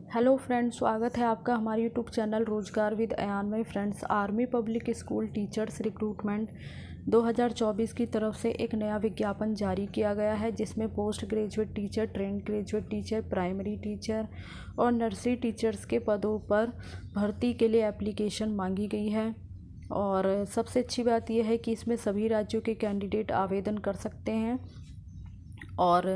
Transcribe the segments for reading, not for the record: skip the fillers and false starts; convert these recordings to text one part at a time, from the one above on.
Hello friends, स्वागत है आपका हमारे यूट्यूब चैनल रोजगार विद अयान में। Friends, army public school teachers recruitment 2024 की तरफ से एक नया विज्ञापन जारी किया गया है, जिसमें post graduate teacher, trend graduate teacher, primary teacher और नर्सरी टीचर्स के पदों पर भर्ती के लिए एप्लीकेशन मांगी गई है। और सबसे अच्छी बात यह है कि इसमें सभी राज्यों के कैंडिडेट आवेदन कर सकते हैं। और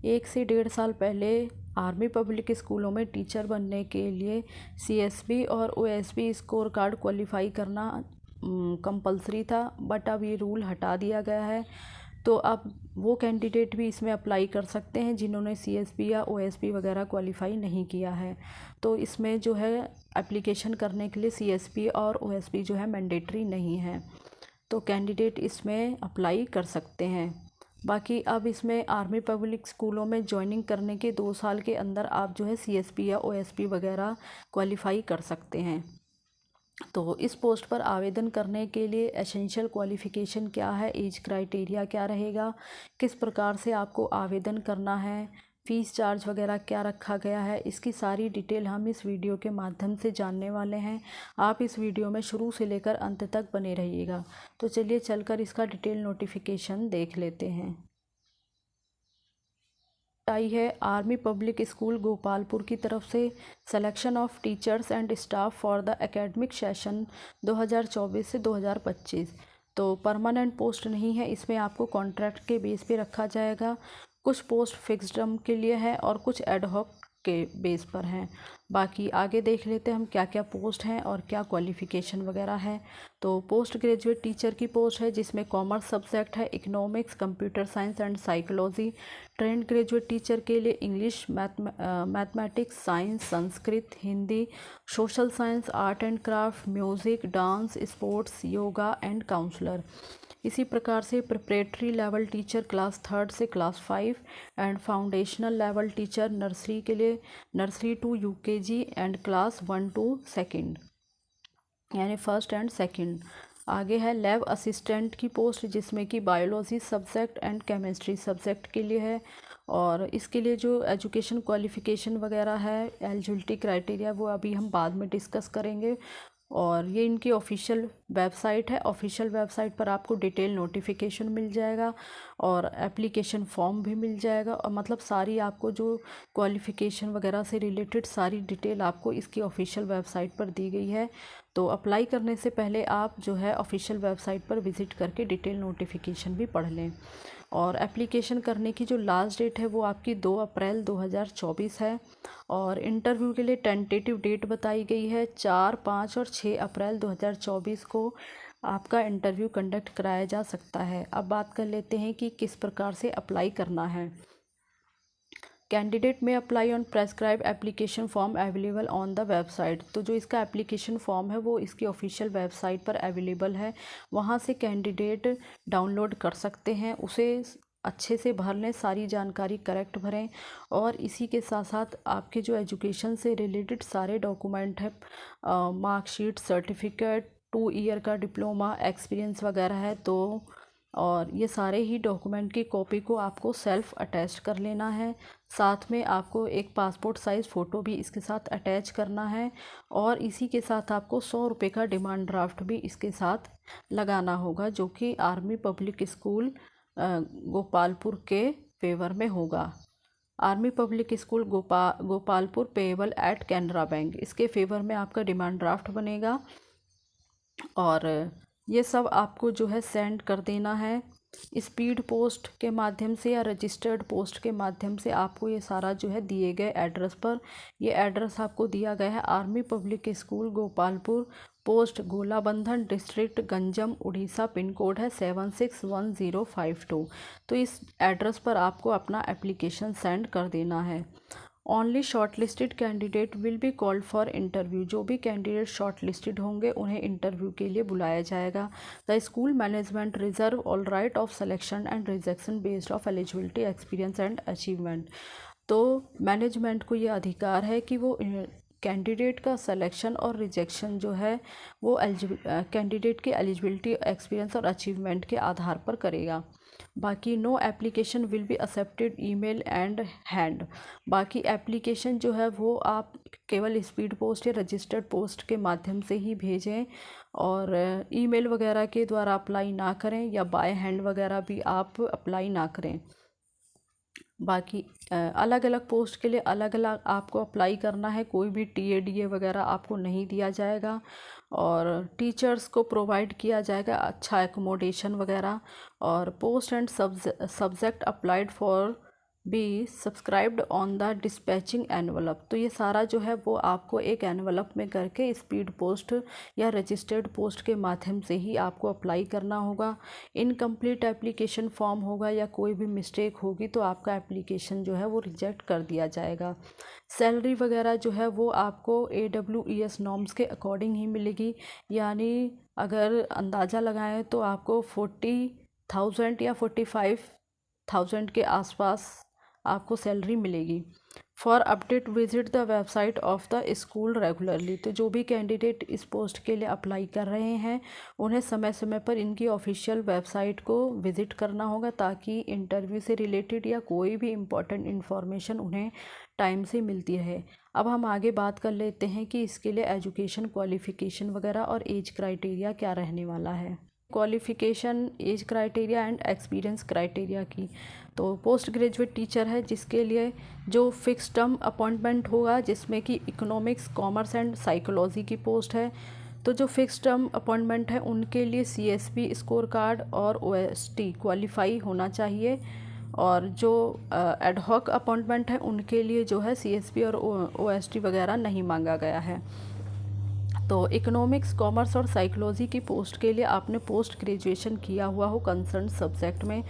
1 से 1.5 साल पहले आर्मी पब्लिक स्कूलों में टीचर बनने के लिए CSB और OSB स्कोर कार्ड क्वालिफाई करना कंपलसरी था, बट अब ये रूल हटा दिया गया है। तो अब वो कैंडिडेट भी इसमें अप्लाई कर सकते हैं जिन्होंने CSB या OSB वगैरह क्वालिफाई नहीं किया है। तो इसमें जो है एप्लीकेशन करने के लिए CSB और OSB जो है मैंडेटरी नहीं है, तो कैंडिडेट इसमें अप्लाई कर सकते हैं। बाकी अब इसमें आर्मी पब्लिक स्कूलों में ज्वाइनिंग करने के 2 साल के अंदर आप जो है CSB या OSB वगैरह क्वालिफाई कर सकते हैं। तो इस पोस्ट पर आवेदन करने के लिए एसेंशियल क्वालिफ़िकेशन क्या है, एज क्राइटेरिया क्या रहेगा, किस प्रकार से आपको आवेदन करना है, फ़ीस चार्ज वगैरह क्या रखा गया है, इसकी सारी डिटेल हम इस वीडियो के माध्यम से जानने वाले हैं। आप इस वीडियो में शुरू से लेकर अंत तक बने रहिएगा। तो चलिए चलकर इसका डिटेल नोटिफिकेशन देख लेते हैं। आई है आर्मी पब्लिक स्कूल गोपालपुर की तरफ से selection of teachers and staff for the academic session 2024 से 2025। तो परमानेंट पोस्ट नहीं है, इसमें आपको कॉन्ट्रैक्ट के बेस पे रखा जाएगा। कुछ पोस्ट फिक्स्ड टर्म के लिए है और कुछ एडहॉक के बेस पर हैं। बाकी आगे देख लेते हैं हम क्या क्या पोस्ट हैं और क्या क्वालिफ़िकेशन वगैरह है। तो पोस्ट ग्रेजुएट टीचर की पोस्ट है जिसमें कॉमर्स सब्जेक्ट है, economics, computer science and psychology. Trained graduate teacher के लिए English, mathematics, science, Sanskrit, Hindi, social science, art and craft, music, dance, sports, yoga and counsellor. इसी प्रकार से प्रिपरेटरी लेवल टीचर क्लास 3 से class 5 and foundational level teacher nursery के लिए nursery to UKG and class 1 to 2 यानी first and second. आगे है lab assistant की पोस्ट जिसमें कि biology subject and chemistry subject के लिए है। और इसके लिए जो एजुकेशन क्वालिफ़िकेशन वगैरह है, एलिजिबिलिटी क्राइटेरिया, वो अभी हम बाद में डिस्कस करेंगे। और ये इनकी ऑफिशियल वेबसाइट है। ऑफिशियल वेबसाइट पर आपको डिटेल नोटिफिकेशन मिल जाएगा और एप्लीकेशन फॉर्म भी मिल जाएगा। और मतलब सारी आपको जो क्वालिफ़िकेशन वगैरह से रिलेटेड सारी डिटेल आपको इसकी ऑफिशियल वेबसाइट पर दी गई है। तो अप्लाई करने से पहले आप जो है ऑफिशियल वेबसाइट पर विज़िट करके डिटेल नोटिफिकेशन भी पढ़ लें। और एप्लीकेशन करने की जो लास्ट डेट है वो आपकी 2 अप्रैल 2024 है। और इंटरव्यू के लिए टेंटेटिव डेट बताई गई है 4, 5 और 6 अप्रैल 2024 को आपका इंटरव्यू कंडक्ट कराया जा सकता है। अब बात कर लेते हैं कि किस प्रकार से अप्लाई करना है। कैंडिडेट में apply on prescribe application form available on the website. तो जो इसका एप्लीकेशन फॉर्म है वो इसकी ऑफिशियल वेबसाइट पर अवेलेबल है, वहाँ से कैंडिडेट डाउनलोड कर सकते हैं। उसे अच्छे से भर लें, सारी जानकारी करेक्ट भरें। और इसी के साथ साथ आपके जो एजुकेशन से रिलेटेड सारे डॉक्यूमेंट है, मार्कशीट, सर्टिफिकेट, 2 ईयर का डिप्लोमा, एक्सपीरियंस वगैरह है, तो और ये सारे ही डॉक्यूमेंट की कॉपी को आपको सेल्फ अटैच कर लेना है। साथ में आपको एक पासपोर्ट साइज़ फ़ोटो भी इसके साथ अटैच करना है। और इसी के साथ आपको 100 रुपये का डिमांड ड्राफ्ट भी इसके साथ लगाना होगा, जो कि आर्मी पब्लिक स्कूल गोपालपुर के फेवर में होगा। Army public school Gopalpur payable eight Canara bank, इसके फेवर में आपका डिमांड ड्राफ्ट बनेगा। और ये सब आपको जो है सेंड कर देना है स्पीड पोस्ट के माध्यम से या रजिस्टर्ड पोस्ट के माध्यम से। आपको ये सारा जो है दिए गए एड्रेस पर, ये एड्रेस आपको दिया गया है army public school Gopalpur, post Golabandhan, district Ganjam, Orissa, pin code है 761052। तो इस एड्रेस पर आपको अपना एप्लीकेशन सेंड कर देना है। Only shortlisted candidate will be called for interview. जो भी कैंडिडेट शॉर्टलिस्टेड होंगे उन्हें इंटरव्यू के लिए बुलाया जाएगा। The school management reserve all right of selection and rejection based of eligibility, experience and achievement. तो मैनेजमेंट को ये अधिकार है कि वो कैंडिडेट का सिलेक्शन और रिजेक्शन जो है वो कैंडिडेट की एलिजिबिलिटी, एक्सपीरियंस और अचीवमेंट के आधार पर करेगा। बाकी no application will be accepted email and hand. बाकी एप्लीकेशन जो है वो आप केवल स्पीड पोस्ट या रजिस्टर्ड पोस्ट के माध्यम से ही भेजें, और ईमेल वगैरह के द्वारा अप्लाई ना करें, या बाय हैंड वगैरह भी आप अप्लाई ना करें। बाकी अलग अलग पोस्ट के लिए अलग अलग आपको अप्लाई करना है, कोई भी टीएडीए वगैरह आपको नहीं दिया जाएगा, और टीचर्स को प्रोवाइड किया जाएगा अच्छा एकोमोडेशन वगैरह। और post and subject applied for be subscribed on the dispatching envelope. तो ये सारा जो है वो आपको एक एनवलप में करके स्पीड पोस्ट या रजिस्टर्ड पोस्ट के माध्यम से ही आपको अप्लाई करना होगा। इनकम्प्लीट एप्लीकेशन फॉर्म होगा या कोई भी मिस्टेक होगी तो आपका एप्लीकेशन जो है वो रिजेक्ट कर दिया जाएगा। सैलरी वगैरह जो है वो आपको AWES नॉर्म्स के अकॉर्डिंग ही मिलेगी, यानी अगर अंदाज़ा लगाएं तो आपको 40,000 या 45,000 के आसपास आपको सैलरी मिलेगी। For update visit the website of the school regularly. तो जो भी कैंडिडेट इस पोस्ट के लिए अप्लाई कर रहे हैं उन्हें समय समय पर इनकी ऑफिशियल वेबसाइट को विज़िट करना होगा, ताकि इंटरव्यू से रिलेटेड या कोई भी इम्पोर्टेंट इन्फॉर्मेशन उन्हें टाइम से मिलती रहे। अब हम आगे बात कर लेते हैं कि इसके लिए एजुकेशन क्वालिफ़िकेशन वगैरह और एज क्राइटेरिया क्या रहने वाला है। Qualification, age criteria and experience criteria की, तो पोस्ट ग्रेजुएट टीचर है जिसके लिए जो फिक्स टर्म अपॉइंटमेंट होगा, जिसमें कि इकोनॉमिक्स, कॉमर्स एंड साइकोलॉजी की पोस्ट है। तो जो फिक्स टर्म अपॉइंटमेंट है उनके लिए CSP स्कोर कार्ड और OST क्वालिफाई होना चाहिए, और जो एडहॉक अपॉइंटमेंट है उनके लिए जो है CSP और OST वगैरह नहीं मांगा गया है। तो इकोनॉमिक्स, कॉमर्स और साइकोलॉजी की पोस्ट के लिए आपने पोस्ट ग्रेजुएशन किया हुआ हो कंसर्न सब्जेक्ट में,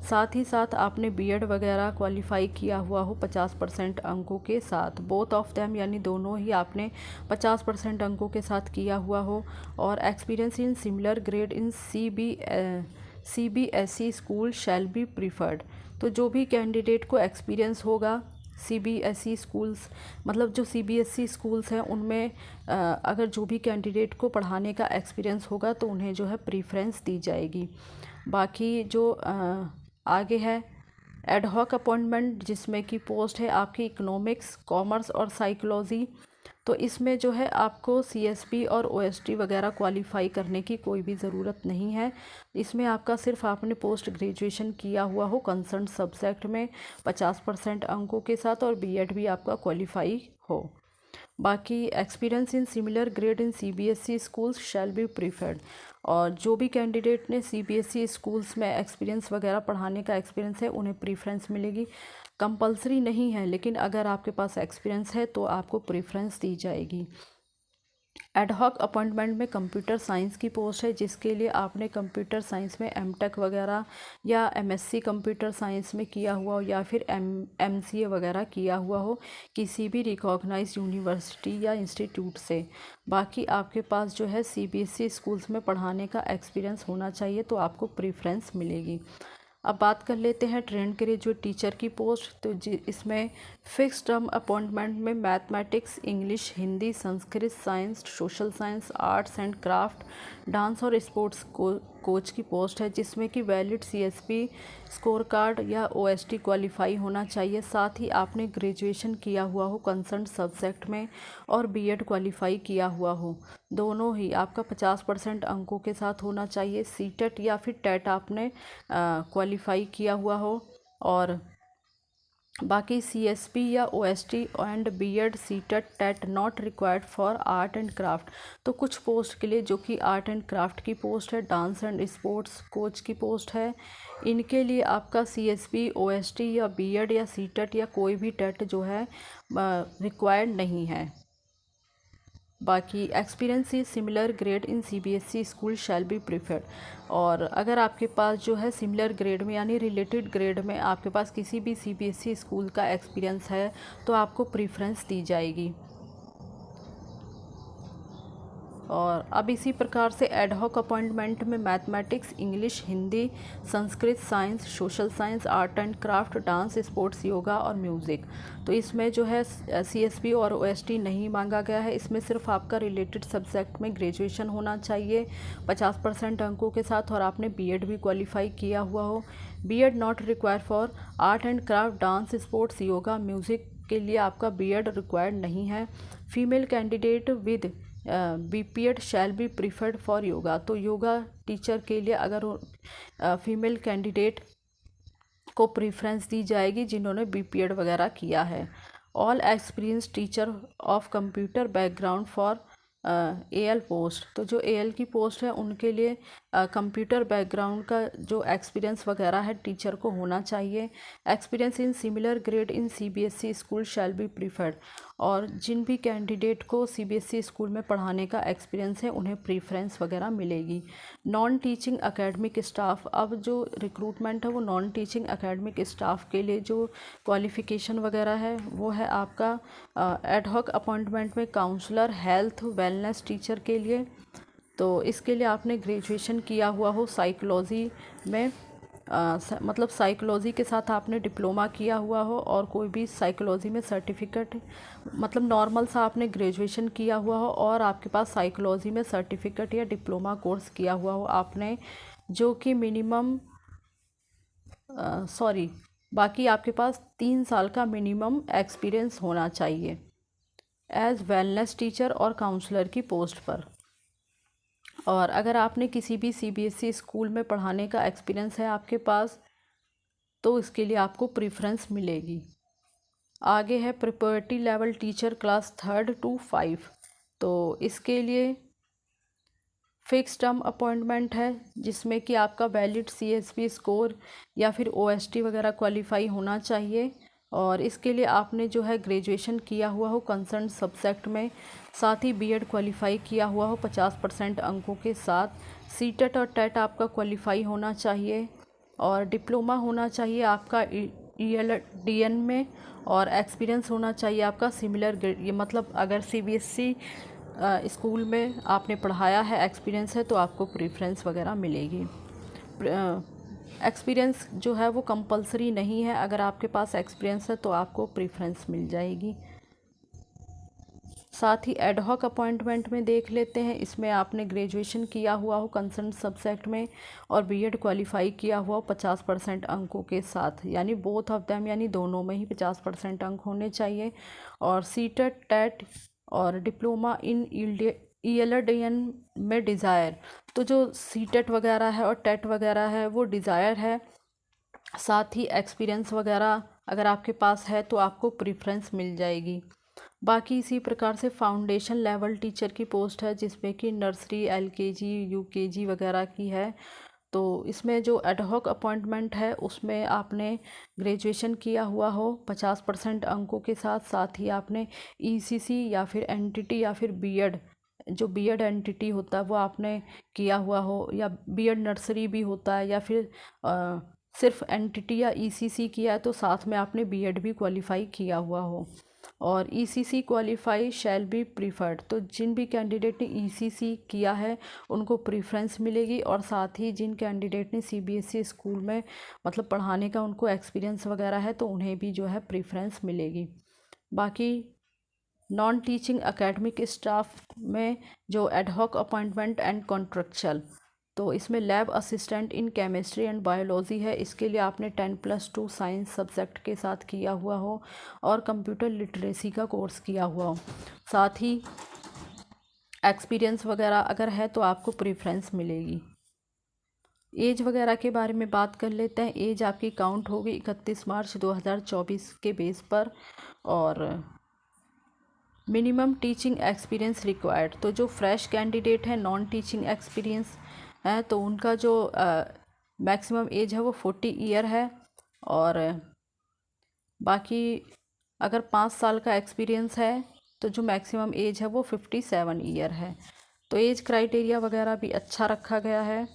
साथ ही साथ आपने बीएड वगैरह क्वालिफाई किया हुआ हो 50% अंकों के साथ, बोथ ऑफ देम यानी दोनों ही आपने 50% अंकों के साथ किया हुआ हो, और experience in similar grade in CBSE school shell be preferred. तो जो भी कैंडिडेट को एक्सपीरियंस होगा CBSE स्कूल्स, मतलब जो CBSE स्कूल्स हैं उनमें अगर जो भी कैंडिडेट को पढ़ाने का एक्सपीरियंस होगा तो उन्हें जो है प्रीफ्रेंस दी जाएगी। बाकी जो आगे है एडहॉक अपॉइंटमेंट, जिसमें कि पोस्ट है आपकी इकोनॉमिक्स, कॉमर्स और साइकोलॉजी। तो इसमें जो है आपको CSP और OST वगैरह क्वालिफाई करने की कोई भी ज़रूरत नहीं है। इसमें आपका सिर्फ आपने पोस्ट ग्रेजुएशन किया हुआ हो कंसर्न सब्जेक्ट में 50% अंकों के साथ, और बीएड भी आपका क्वालिफाई हो। बाकी experience in similar grade in CBSE schools shell be preferred, और जो भी कैंडिडेट ने CBSE स्कूल्स में एक्सपीरियंस वगैरह पढ़ाने का एक्सपीरियंस है उन्हें प्रीफ्रेंस मिलेगी। कंपलसरी नहीं है, लेकिन अगर आपके पास एक्सपीरियंस है तो आपको प्रीफ्रेंस दी जाएगी। एडहॉक अपॉइंटमेंट में कंप्यूटर साइंस की पोस्ट है, जिसके लिए आपने कंप्यूटर साइंस में MTech वगैरह या MSc कंप्यूटर साइंस में किया हुआ हो, या फिर MCA वगैरह किया हुआ हो किसी भी रिकॉग्नाइज यूनिवर्सिटी या इंस्टीट्यूट से। बाकी आपके पास जो है CBSE स्कूल्स में पढ़ाने का एक्सपीरियंस होना चाहिए, तो आपको प्रीफ्रेंस मिलेगी। अब बात कर लेते हैं ट्रेंड ग्रेजुएट टीचर की पोस्ट। तो इसमें फिक्स टर्म अपॉइंटमेंट में mathematics, English, Hindi, Sanskrit, science, social science, arts and craft, dance और स्पोर्ट्स कोच की पोस्ट है, जिसमें कि वैलिड CSP स्कोर कार्ड या OST क्वालिफाई होना चाहिए। साथ ही आपने ग्रेजुएशन किया हुआ हो कंसर्न सब्जेक्ट में, और बीएड क्वालिफाई किया हुआ हो। दोनों ही आपका 50% अंकों के साथ होना चाहिए। CTET या फिर TET आपने क्वालिफाई किया हुआ हो, और बाकी CSP या OST and BEd, CTET, TET not required for art and craft. तो कुछ पोस्ट के लिए जो कि आर्ट एंड क्राफ्ट की पोस्ट है, डांस एंड स्पोर्ट्स कोच की पोस्ट है, इनके लिए आपका CSP, OST या BEd या CTET या कोई भी TET जो है रिक्वायर्ड नहीं है। बाकी experience is similar grade in CBSE school shell be preferred, और अगर आपके पास जो है सिमिलर ग्रेड में यानी रिलेटेड ग्रेड में आपके पास किसी भी CBSE स्कूल का एक्सपीरियंस है तो आपको प्रीफ्रेंस दी जाएगी। और अब इसी प्रकार से एडहॉक अपॉइंटमेंट में mathematics, English, Hindi, Sanskrit, science, social science, art and craft, dance, sports, yoga और म्यूज़िक। तो इसमें जो है सीएसबी और ओएसटी नहीं मांगा गया है। इसमें सिर्फ आपका रिलेटेड सब्जेक्ट में ग्रेजुएशन होना चाहिए 50% अंकों के साथ, और आपने बीएड भी क्वालिफाई किया हुआ हो। BEd not require for art and craft, dance, sports, yoga, music के लिए आपका बीएड रिक्वायर्ड नहीं है। Female candidate with BPEd shall be preferred for yoga. तो योगा टीचर के लिए अगर फीमेल कैंडिडेट को प्रेफरेंस दी जाएगी जिन्होंने बीपीएड वगैरह किया है। All experience teacher of computer background for AL post. तो जो एएल की पोस्ट है उनके लिए कंप्यूटर बैकग्राउंड का जो एक्सपीरियंस वगैरह है टीचर को होना चाहिए। Experience in similar grade in CBSE school shell be preferred. और जिन भी कैंडिडेट को सीबीएसई स्कूल में पढ़ाने का एक्सपीरियंस है उन्हें प्रीफरेंस वगैरह मिलेगी। नॉन टीचिंग एकेडमिक स्टाफ, अब जो रिक्रूटमेंट है वो नॉन टीचिंग एकेडमिक स्टाफ के लिए जो क्वालिफ़िकेशन वगैरह है वो है आपका एडहॉक अपॉइंटमेंट में काउंसलर, हेल्थ, वेलनेस टीचर के लिए। तो इसके लिए आपने ग्रेजुएशन किया हुआ हो साइकोलॉजी में, मतलब साइकोलॉजी के साथ आपने डिप्लोमा किया हुआ हो, और कोई भी साइकोलॉजी में सर्टिफिकेट, मतलब नॉर्मल सा आपने ग्रेजुएशन किया हुआ हो और आपके पास साइकोलॉजी में सर्टिफिकेट या डिप्लोमा कोर्स किया हुआ हो आपने, जो कि मिनिमम बाकी आपके पास 3 साल का मिनिमम एक्सपीरियंस होना चाहिए एज वेलनेस टीचर और काउंसलर की पोस्ट पर। और अगर आपने किसी भी सीबीएसई स्कूल में पढ़ाने का एक्सपीरियंस है आपके पास तो इसके लिए आपको प्रेफरेंस मिलेगी। आगे है preparatory level teacher class 3rd to 5। तो इसके लिए फिक्स टर्म अपॉइंटमेंट है जिसमें कि आपका वैलिड सीएसबी स्कोर या फिर ओएसटी वगैरह क्वालिफाई होना चाहिए। और इसके लिए आपने जो है ग्रेजुएशन किया हुआ हो कंसर्न सब्जेक्ट में, साथ ही बीएड क्वालिफाई किया हुआ हो 50% अंकों के साथ। सीटेट और टेट आपका क्वालिफाई होना चाहिए, और डिप्लोमा होना चाहिए आपका ईएलडीएन में, और एक्सपीरियंस होना चाहिए आपका सिमिलर ग्रेड। ये मतलब अगर सीबीएसई स्कूल में आपने पढ़ाया है, एक्सपीरियंस है, तो आपको प्रेफरेंस वगैरह मिलेगी। एक्सपीरियंस जो है वो कंपलसरी नहीं है, अगर आपके पास एक्सपीरियंस है तो आपको प्रेफरेंस मिल जाएगी। साथ ही एडहॉक अपॉइंटमेंट में देख लेते हैं, इसमें आपने ग्रेजुएशन किया हुआ हो कंसर्न सब्जेक्ट में और बीएड क्वालिफाई किया हुआ हो 50% अंकों के साथ, यानी बोथ ऑफ देम, यानी दोनों में ही 50% अंक होने चाहिए। और सीटेट, टेट और डिप्लोमा इन ईएलडीएन में डिज़ायर। तो जो सीटेट वगैरह है और टेट वगैरह है वो डिज़ायर है, साथ ही एक्सपीरियंस वगैरह अगर आपके पास है तो आपको प्रेफरेंस मिल जाएगी। बाकी इसी प्रकार से फाउंडेशन लेवल टीचर की पोस्ट है जिसमें कि नर्सरी, एलकेजी, यूकेजी वगैरह की है। तो इसमें जो एडहॉक अपॉइंटमेंट है उसमें आपने ग्रेजुएशन किया हुआ हो 50% अंकों के साथ, साथ ही आपने ईसीसी या फिर एनटीटी या फिर बीएड, जो बीएड एनटीटी होता है वो आपने किया हुआ हो, या बीएड नर्सरी भी होता है, या फिर सिर्फ एनटीटी या ईसीसी किया है तो साथ में आपने बीएड भी क्वालिफाई किया हुआ हो। और ECC qualify shell be preferred. तो जिन भी कैंडिडेट ने ईसीसी किया है उनको प्रेफरेंस मिलेगी, और साथ ही जिन कैंडिडेट ने सीबीएसई स्कूल में मतलब पढ़ाने का उनको एक्सपीरियंस वगैरह है तो उन्हें भी जो है प्रेफरेंस मिलेगी। बाकी नॉन टीचिंग एकेडमिक स्टाफ में जो एडहॉक अपॉइंटमेंट एंड कॉन्ट्रेक्चुअल, तो इसमें lab assistant in chemistry and biology है। इसके लिए आपने 10+2 साइंस सब्जेक्ट के साथ किया हुआ हो और कंप्यूटर लिटरेसी का कोर्स किया हुआ हो, साथ ही एक्सपीरियंस वगैरह अगर है तो आपको प्रेफरेंस मिलेगी। एज वगैरह के बारे में बात कर लेते हैं। एज आपकी काउंट होगी 31 मार्च 2024 के बेस पर, और मिनिमम टीचिंग एक्सपीरियंस रिक्वायर्ड। तो जो फ्रेश कैंडिडेट है नॉन टीचिंग एक्सपीरियंस है तो उनका जो मैक्सिमम एज है वो 40 ईयर है, और बाकी अगर 5 साल का एक्सपीरियंस है तो जो मैक्सिमम एज है वो 57 ईयर है। तो एज क्राइटेरिया वगैरह भी अच्छा रखा गया है।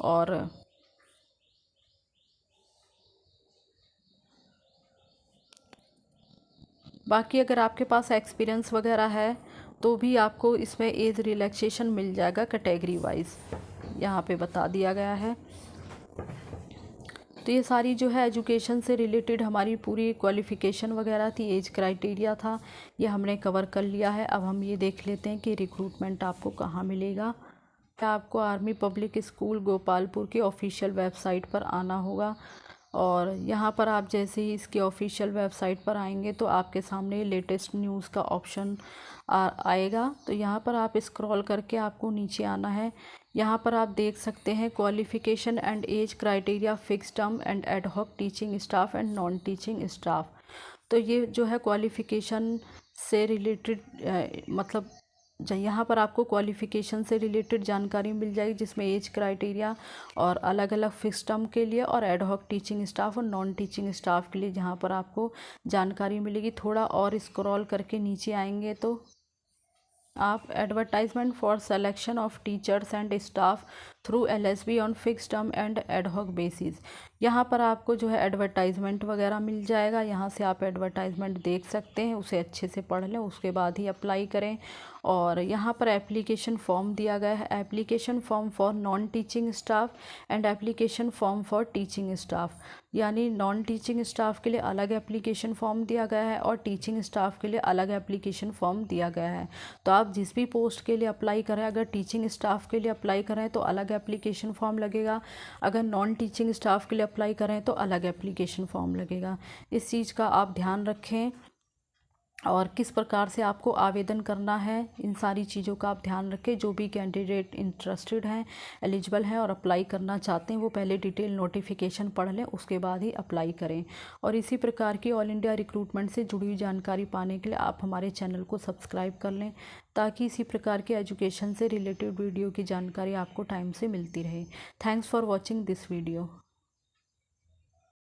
और बाकी अगर आपके पास एक्सपीरियंस वगैरह है तो भी आपको इसमें एज रिलैक्सेशन मिल जाएगा कैटेगरी वाइज, यहाँ पे बता दिया गया है। तो ये सारी जो है एजुकेशन से रिलेटेड हमारी पूरी क्वालिफ़िकेशन वगैरह थी, एज क्राइटेरिया था, ये हमने कवर कर लिया है। अब हम ये देख लेते हैं कि रिक्रूटमेंट आपको कहाँ मिलेगा। आपको आर्मी पब्लिक स्कूल गोपालपुर की ऑफिशियल वेबसाइट पर आना होगा, और यहाँ पर आप जैसे ही इसकी ऑफिशियल वेबसाइट पर आएंगे तो आपके सामने लेटेस्ट न्यूज़ का ऑप्शन आएगा। तो यहाँ पर आप स्क्रॉल करके आपको नीचे आना है। यहाँ पर आप देख सकते हैं qualification and age criteria, fix term and ad hoc teaching staff and non teaching staff. तो ये जो है क्वालिफ़िकेशन से रिलेटेड मतलब यहाँ पर आपको क्वालिफ़िकेशन से रिलेटेड जानकारी मिल जाएगी, जिसमें एज क्राइटेरिया और अलग अलग फिक्स टर्म के लिए और एड हॉक टीचिंग स्टाफ और नॉन टीचिंग स्टाफ के लिए जहाँ पर आपको जानकारी मिलेगी। थोड़ा और स्क्रॉल करके नीचे आएंगे तो आप advertisement for selection of teachers and staff through LSB on fix term and ad hoc basis, यहाँ पर आपको जो है एडवर्टाइजमेंट वगैरह मिल जाएगा। यहाँ से आप एडवर्टाइजमेंट देख सकते हैं, उसे अच्छे से पढ़ लें, उसके बाद ही अप्लाई करें। और यहाँ पर एप्लीकेशन फॉर्म दिया गया है, application form for non teaching staff and application form for teaching staff, यानी नॉन टीचिंग स्टाफ के लिए अलग एप्लीकेशन फॉर्म दिया गया है और टीचिंग स्टाफ के लिए अलग एप्लीकेशन फॉर्म दिया गया है। तो आप जिस भी पोस्ट के लिए अप्लाई करें, अगर टीचिंग स्टाफ के लिए अप्लाई करें तो अलग एप्लीकेशन फॉर्म लगेगा, अगर नॉन टीचिंग स्टाफ के लिए अप्लाई करें तो अलग एप्लीकेशन फॉर्म लगेगा। इस चीज़ का आप ध्यान रखें, और किस प्रकार से आपको आवेदन करना है, इन सारी चीज़ों का आप ध्यान रखें। जो भी कैंडिडेट इंटरेस्टेड हैं, एलिजिबल हैं और अप्लाई करना चाहते हैं, वो पहले डिटेल नोटिफिकेशन पढ़ लें, उसके बाद ही अप्लाई करें। और इसी प्रकार की ऑल इंडिया रिक्रूटमेंट से जुड़ी हुई जानकारी पाने के लिए आप हमारे चैनल को सब्सक्राइब कर लें, ताकि इसी प्रकार के एजुकेशन से रिलेटेड वीडियो की जानकारी आपको टाइम से मिलती रहे। Thanks for watching this video.